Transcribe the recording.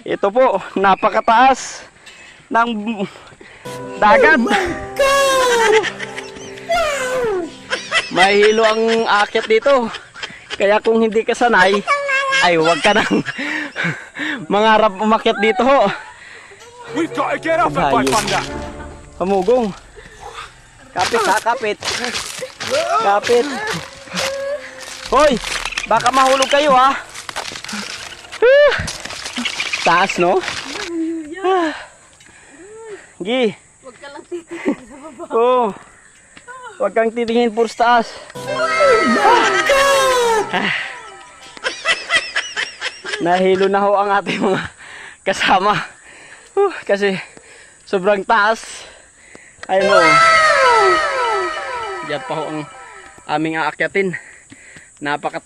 Ito po, napakataas ng dagat. Mahilo ang aakyat dito. Kaya kung hindi ka sanay, ay huwag ka nang mangarap umakyat dito ho. We've got to get up and find Thunder. Pamugong. Kapit ha, kapit. Kapit. Hoy, baka mahulog kayo ha. Taas no? Gi. Huwag ka lang titigil sa baba. Oo. Huwag kang titingin puro sa taas. Nahilo na ho ang ating mga kasama. Kasi sobrang taas. Ayun o. Diyan pa ho ang aming aakyatin. Napakataas.